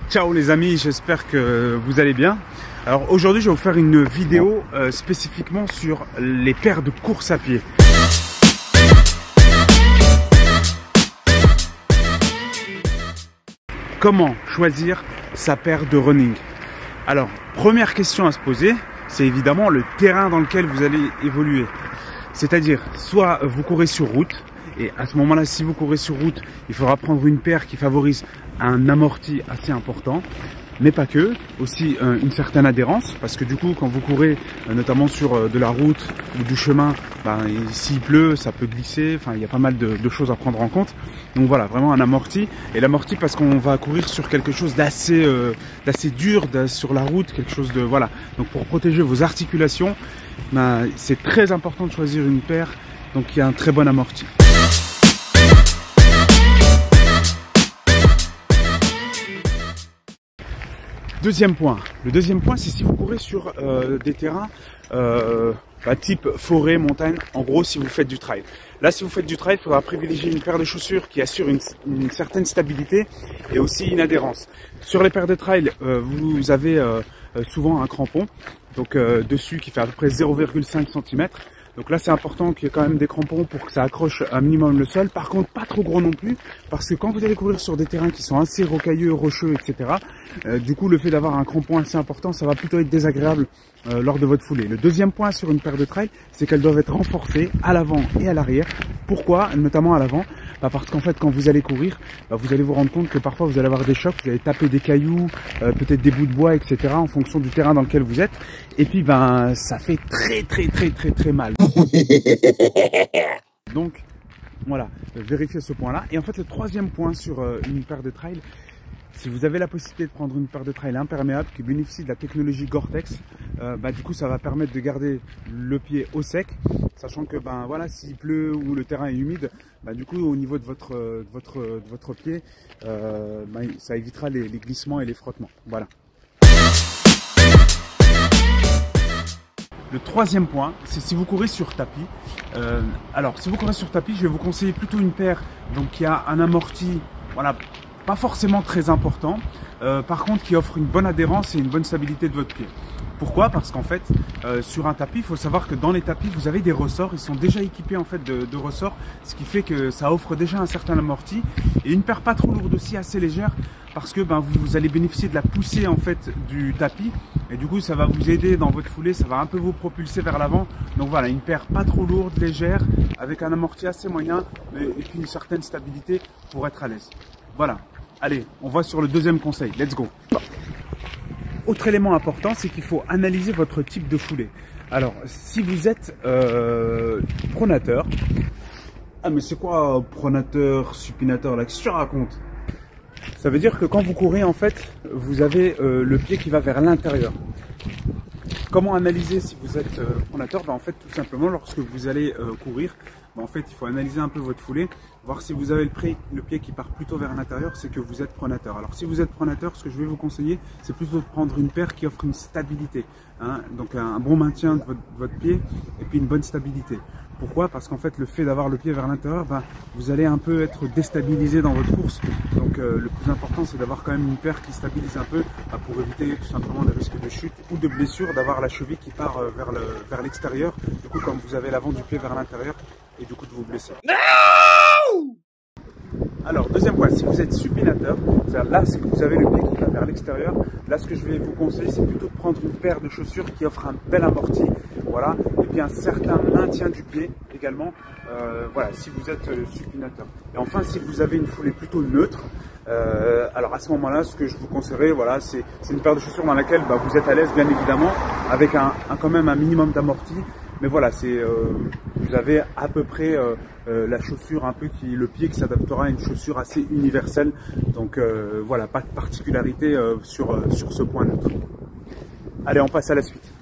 Ciao les amis, j'espère que vous allez bien. Alors aujourd'hui je vais vous faire une vidéo spécifiquement sur les paires de course à pied. Comment choisir sa paire de running? Alors première question à se poser, c'est évidemment le terrain dans lequel vous allez évoluer. C'est-à-dire soit vous courez sur route, et à ce moment-là, si vous courez sur route, il faudra prendre une paire qui favorise un amorti assez important, mais pas que, aussi une certaine adhérence, parce que du coup, quand vous courez notamment sur de la route ou du chemin, s'il pleut, ça peut glisser, enfin il y a pas mal de choses à prendre en compte. Donc voilà, vraiment un amorti, et l'amorti parce qu'on va courir sur quelque chose d'assez dur sur la route, quelque chose de, voilà. Donc pour protéger vos articulations, c'est très important de choisir une paire donc qui a un très bon amorti. Deuxième point. Le deuxième point, c'est si vous courez sur des terrains type forêt, montagne, en gros si vous faites du trail. Là, si vous faites du trail, il faudra privilégier une paire de chaussures qui assure une certaine stabilité et aussi une adhérence. Sur les paires de trail, vous avez souvent un crampon, donc dessus qui fait à peu près 0,5 cm. Donc là, c'est important qu'il y ait quand même des crampons pour que ça accroche un minimum le sol. Par contre, pas trop gros non plus, parce que quand vous allez courir sur des terrains qui sont assez rocailleux, rocheux, etc., du coup, le fait d'avoir un crampon assez important, ça va plutôt être désagréable lors de votre foulée. Le deuxième point sur une paire de trail, c'est qu'elles doivent être renforcées à l'avant et à l'arrière. Pourquoi? Notamment à l'avant. Parce qu'en fait, quand vous allez courir, vous allez vous rendre compte que parfois vous allez avoir des chocs, vous allez taper des cailloux, peut-être des bouts de bois, etc. en fonction du terrain dans lequel vous êtes. Et puis, ça fait très mal. Donc, voilà, vérifiez ce point-là. Et en fait, le troisième point sur une paire de trail, si vous avez la possibilité de prendre une paire de trail imperméable qui bénéficie de la technologie Gore-Tex, du coup ça va permettre de garder le pied au sec, sachant que voilà, s'il pleut ou le terrain est humide, du coup au niveau de votre pied, ça évitera les glissements et les frottements. Voilà. Le troisième point, c'est si vous courez sur tapis. Alors si vous courez sur tapis, je vais vous conseiller plutôt une paire donc qui a un amorti, voilà, pas forcément très important, par contre qui offre une bonne adhérence et une bonne stabilité de votre pied. Pourquoi? Parce qu'en fait, sur un tapis, il faut savoir que dans les tapis, vous avez des ressorts, ils sont déjà équipés en fait de ressorts, ce qui fait que ça offre déjà un certain amorti, et une paire pas trop lourde aussi, assez légère, parce que vous allez bénéficier de la poussée en fait du tapis, et du coup ça va vous aider dans votre foulée, ça va un peu vous propulser vers l'avant. Donc voilà, une paire pas trop lourde, légère, avec un amorti assez moyen, et puis une certaine stabilité pour être à l'aise. Voilà. Allez, on va sur le deuxième conseil. Let's go. Autre élément important, c'est qu'il faut analyser votre type de foulée. Alors, si vous êtes pronateur, mais c'est quoi pronateur, supinateur là? Qu'est-ce que tu racontes? Ça veut dire que quand vous courez, en fait, vous avez le pied qui va vers l'intérieur. Comment analyser si vous êtes pronateur? En fait, tout simplement, lorsque vous allez courir, en fait, il faut analyser un peu votre foulée, voir si vous avez le pied qui part plutôt vers l'intérieur, c'est que vous êtes pronateur. Alors, si vous êtes pronateur, ce que je vais vous conseiller, c'est plutôt de prendre une paire qui offre une stabilité, donc un bon maintien de votre pied et puis une bonne stabilité. Pourquoi? Parce qu'en fait, le fait d'avoir le pied vers l'intérieur, vous allez un peu être déstabilisé dans votre course. Donc, le plus important, c'est d'avoir quand même une paire qui stabilise un peu pour éviter tout simplement le risque de chute ou de blessure, d'avoir la cheville qui part vers l'extérieur. Du coup, comme vous avez l'avant du pied vers l'intérieur, et du coup de vous blesser. No! Alors, deuxième point, si vous êtes supinateur, c'est-à-dire là, c'est que vous avez le pied qui va vers l'extérieur. Là, ce que je vais vous conseiller, c'est plutôt de prendre une paire de chaussures qui offre un bel amorti, voilà, et puis un certain maintien du pied également, voilà, si vous êtes supinateur. Et enfin, si vous avez une foulée plutôt neutre, alors à ce moment-là, ce que je vous conseillerais, voilà, c'est une paire de chaussures dans laquelle vous êtes à l'aise, bien évidemment, avec quand même un minimum d'amorti. Mais voilà, vous avez à peu près la chaussure le pied qui s'adaptera à une chaussure assez universelle. Donc voilà, pas de particularité sur ce point neutre. Allez, on passe à la suite.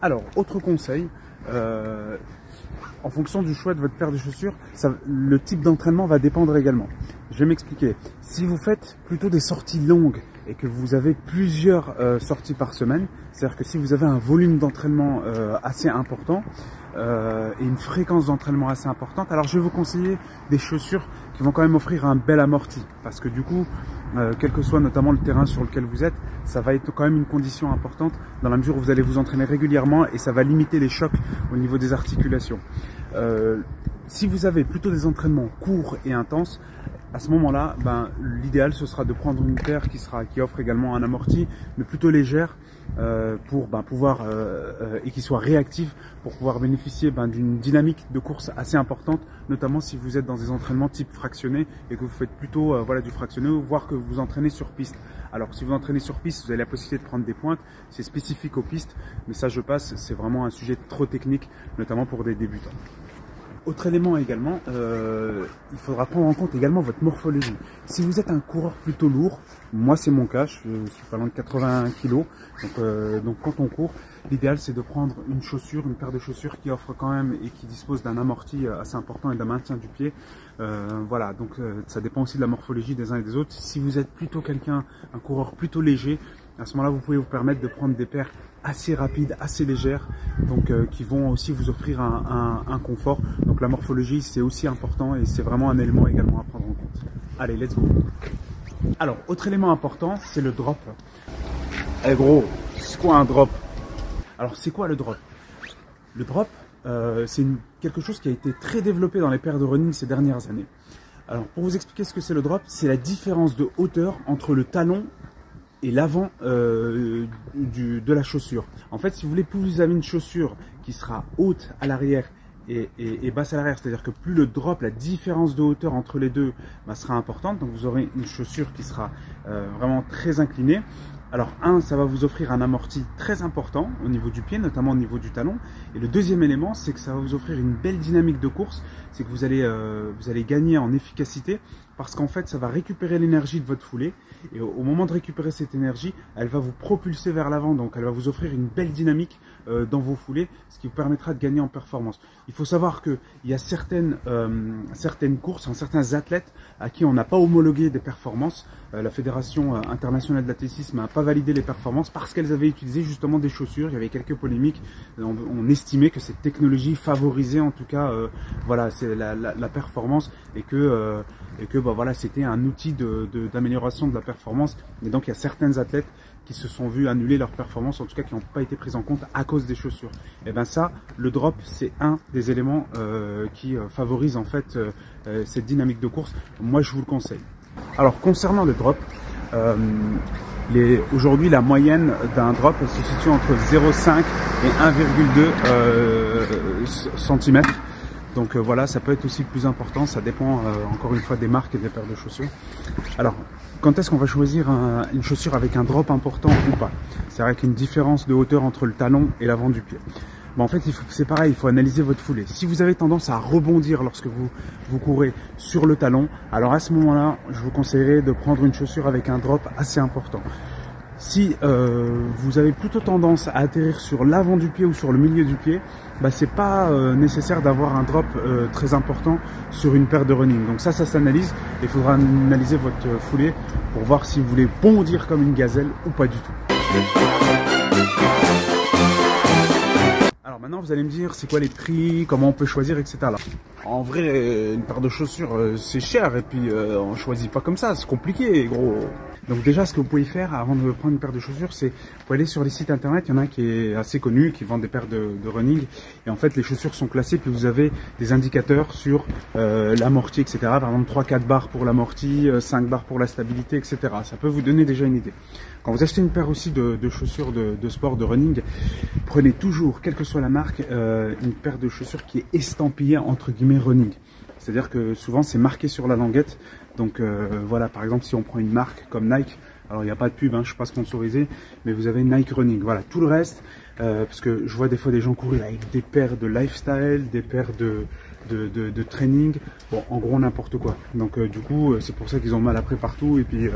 Alors, autre conseil, en fonction du choix de votre paire de chaussures, le type d'entraînement va dépendre également. Je vais m'expliquer. Si vous faites plutôt des sorties longues, et que vous avez plusieurs sorties par semaine, c'est-à-dire que si vous avez un volume d'entraînement assez important et une fréquence d'entraînement assez importante, alors je vais vous conseiller des chaussures qui vont quand même offrir un bel amorti, parce que du coup, quel que soit notamment le terrain sur lequel vous êtes, ça va être quand même une condition importante dans la mesure où vous allez vous entraîner régulièrement et ça va limiter les chocs au niveau des articulations. Si vous avez plutôt des entraînements courts et intenses, à ce moment-là, l'idéal ce sera de prendre une paire qui offre également un amorti, mais plutôt légère pour pouvoir et qui soit réactive pour pouvoir bénéficier d'une dynamique de course assez importante, notamment si vous êtes dans des entraînements type fractionné et que vous faites plutôt du fractionné, voire que vous vous entraînez sur piste. Alors si vous entraînez sur piste, vous avez la possibilité de prendre des pointes, c'est spécifique aux pistes, mais ça je passe, c'est vraiment un sujet trop technique, notamment pour des débutants. Autre élément également, il faudra prendre en compte également votre morphologie. Si vous êtes un coureur plutôt lourd, moi c'est mon cas, je suis pas loin de 81 kg, donc quand on court, l'idéal c'est de prendre une paire de chaussures qui offre quand même et qui dispose d'un amorti assez important et d'un maintien du pied. Ça dépend aussi de la morphologie des uns et des autres. Si vous êtes plutôt un coureur plutôt léger, à ce moment-là, vous pouvez vous permettre de prendre des paires assez rapides, assez légères, donc qui vont aussi vous offrir un confort. Donc la morphologie, c'est aussi important et c'est vraiment un élément également à prendre en compte. Allez, let's go. Alors, autre élément important, c'est le drop. Eh gros, c'est quoi un drop? Alors, c'est quoi le drop? Le drop, c'est quelque chose qui a été très développé dans les paires de running ces dernières années. Alors, pour vous expliquer ce que c'est le drop, c'est la différence de hauteur entre le talon et l'avant de la chaussure. En fait, si vous voulez, plus vous avez une chaussure qui sera haute à l'arrière et basse à l'arrière, c'est-à-dire que plus le drop, la différence de hauteur entre les deux sera importante, donc vous aurez une chaussure qui sera vraiment très inclinée. Alors ça va vous offrir un amorti très important au niveau du pied, notamment au niveau du talon. Et le deuxième élément, c'est que ça va vous offrir une belle dynamique de course, c'est que vous allez gagner en efficacité, parce qu'en fait ça va récupérer l'énergie de votre foulée, et au moment de récupérer cette énergie, elle va vous propulser vers l'avant, donc elle va vous offrir une belle dynamique dans vos foulées, ce qui vous permettra de gagner en performance. Il faut savoir qu'il y a certaines courses, certains athlètes à qui on n'a pas homologué des performances. La Fédération internationale d'athlétisme n'a pas validé les performances parce qu'elles avaient utilisé justement des chaussures. Il y avait quelques polémiques. On estimait que cette technologie favorisait en tout cas c'est la performance et que c'était un outil d'amélioration de la performance. Et donc il y a certains athlètes qui se sont vus annuler leur performance, en tout cas qui n'ont pas été pris en compte à cause des chaussures. Et ça, le drop, c'est un des éléments qui favorise en fait cette dynamique de course. Moi, je vous le conseille. Alors, concernant le drop, aujourd'hui, la moyenne d'un drop se situe entre 0,5 et 1,2 cm. Donc ça peut être aussi plus important, ça dépend encore une fois des marques et des paires de chaussures. Alors, quand est-ce qu'on va choisir une chaussure avec un drop important ou pas? C'est vrai qu'il y a une différence de hauteur entre le talon et l'avant du pied. En fait, c'est pareil, il faut analyser votre foulée. Si vous avez tendance à rebondir lorsque vous courez sur le talon, alors à ce moment-là, je vous conseillerais de prendre une chaussure avec un drop assez important. Si vous avez plutôt tendance à atterrir sur l'avant du pied ou sur le milieu du pied, c'est pas nécessaire d'avoir un drop très important sur une paire de running. Donc ça s'analyse. Il faudra analyser votre foulée pour voir si vous voulez bondir comme une gazelle ou pas du tout. Alors maintenant vous allez me dire c'est quoi les prix, comment on peut choisir, etc. Alors, en vrai, une paire de chaussures c'est cher et puis on choisit pas comme ça, c'est compliqué gros. Donc déjà ce que vous pouvez faire avant de prendre une paire de chaussures, c'est vous pouvez aller sur les sites internet, il y en a un qui est assez connu, qui vend des paires de running, et en fait les chaussures sont classées, puis vous avez des indicateurs sur l'amorti, etc. Par exemple 3-4 barres pour l'amorti, 5 barres pour la stabilité, etc. Ça peut vous donner déjà une idée. Quand vous achetez une paire aussi de chaussures de sport, de running, prenez toujours, quelle que soit la marque, une paire de chaussures qui est estampillée entre guillemets running. C'est-à-dire que souvent c'est marqué sur la languette. Donc par exemple si on prend une marque comme Nike, alors il n'y a pas de pub, je ne suis pas sponsorisé, mais vous avez Nike Running. Voilà, tout le reste, parce que je vois des fois des gens courir avec des paires de lifestyle, des paires de training, bon en gros n'importe quoi. Donc du coup c'est pour ça qu'ils ont mal après partout et puis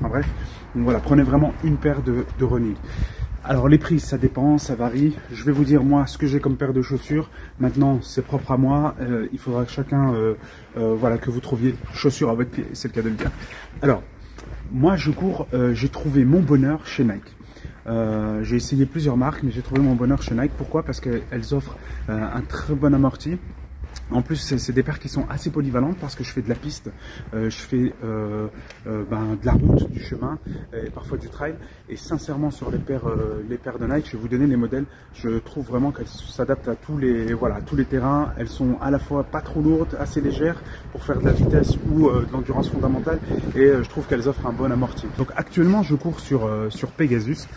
bref. Donc voilà, prenez vraiment une paire de running. Alors les prix ça dépend, ça varie. Je vais vous dire moi ce que j'ai comme paire de chaussures. Maintenant c'est propre à moi, il faudra que chacun que vous trouviez chaussures à votre pied, c'est le cas de le dire. Alors Moi, je cours, j'ai trouvé mon bonheur chez Nike. J'ai essayé plusieurs marques, mais j'ai trouvé mon bonheur chez Nike. Pourquoi? Parce qu'elles offrent un très bon amorti. En plus, c'est des paires qui sont assez polyvalentes parce que je fais de la piste, je fais de la route, du chemin, et parfois du trail. Et sincèrement, sur les paires de Nike, je vais vous donner les modèles. Je trouve vraiment qu'elles s'adaptent à tous les terrains. Elles sont à la fois pas trop lourdes, assez légères pour faire de la vitesse ou de l'endurance fondamentale. Et je trouve qu'elles offrent un bon amorti. Donc actuellement, je cours sur Pegasus.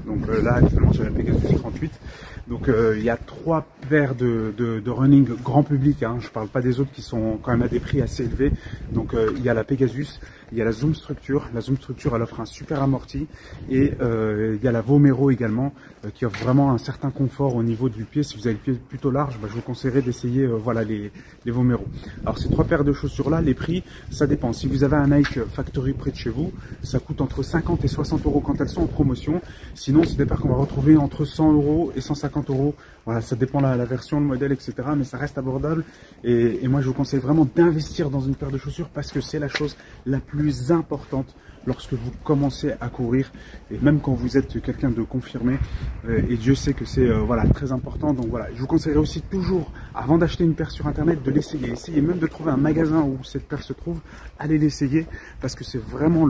Donc là, actuellement, j'ai la Pegasus 38. Donc il y a 3 paires de running grand public, hein. Je parle pas des autres qui sont quand même à des prix assez élevés. Donc il y a la Pegasus, il y a la Zoom Structure. La Zoom Structure, elle offre un super amorti. Et il y a la Vomero également, qui offre vraiment un certain confort au niveau du pied. Si vous avez le pied plutôt large, je vous conseillerais d'essayer les Vomero. Alors ces 3 paires de chaussures là, les prix, ça dépend. Si vous avez un Nike Factory près de chez vous, ça coûte entre 50 et 60 euros quand elles sont en promotion. Sinon, c'est des paires qu'on va retrouver entre 100 euros et 150 euros. Voilà, ça dépend la version, le modèle, etc. Mais ça reste abordable. Et moi, je vous conseille vraiment d'investir dans une paire de chaussures parce que c'est la chose la plus importante lorsque vous commencez à courir. Et même quand vous êtes quelqu'un de confirmé. Et Dieu sait que c'est très important. Donc voilà, je vous conseillerais aussi toujours, avant d'acheter une paire sur Internet, de l'essayer. Essayez même de trouver un magasin où cette paire se trouve. Allez l'essayer parce que c'est vraiment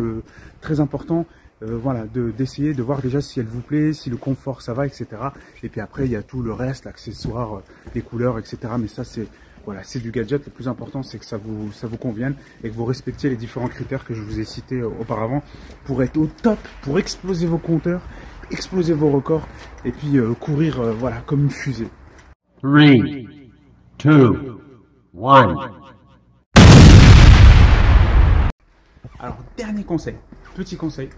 très important. D'essayer de voir déjà si elle vous plaît, si le confort ça va, etc. Et puis après il y a tout le reste, l'accessoire, les couleurs, etc. Mais ça c'est du gadget. Le plus important c'est que ça vous convienne et que vous respectiez les différents critères que je vous ai cités auparavant pour être au top, pour exploser vos compteurs, exploser vos records et puis courir comme une fusée. 3, 2, 1. Alors dernier conseil, petit conseil.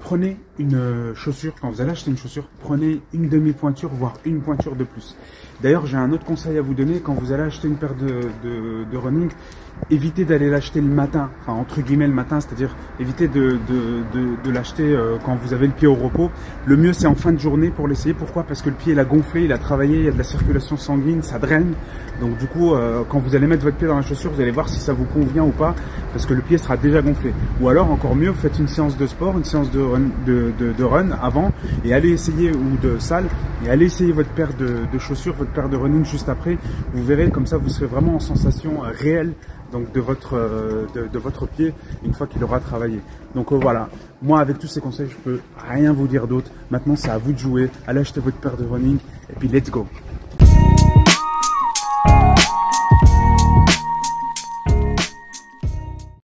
Prenez une chaussure, quand vous allez acheter une chaussure, prenez une demi-pointure, voire une pointure de plus. D'ailleurs, j'ai un autre conseil à vous donner. Quand vous allez acheter une paire de running, évitez d'aller l'acheter le matin, enfin entre guillemets le matin, c'est-à-dire évitez de l'acheter quand vous avez le pied au repos. Le mieux c'est en fin de journée pour l'essayer. Pourquoi? Parce que le pied il a gonflé, il a travaillé, il y a de la circulation sanguine, ça draine. Donc du coup, quand vous allez mettre votre pied dans la chaussure, vous allez voir si ça vous convient ou pas, parce que le pied sera déjà gonflé. Ou alors encore mieux, vous faites une séance de sport, une séance de run avant, et allez essayer, ou de salle, et allez essayer votre paire de chaussures, votre paire de running juste après. Vous verrez, comme ça vous serez vraiment en sensation réelle donc de votre pied une fois qu'il aura travaillé. Donc voilà, moi avec tous ces conseils je peux rien vous dire d'autre. Maintenant c'est à vous de jouer, allez acheter votre paire de running et puis let's go.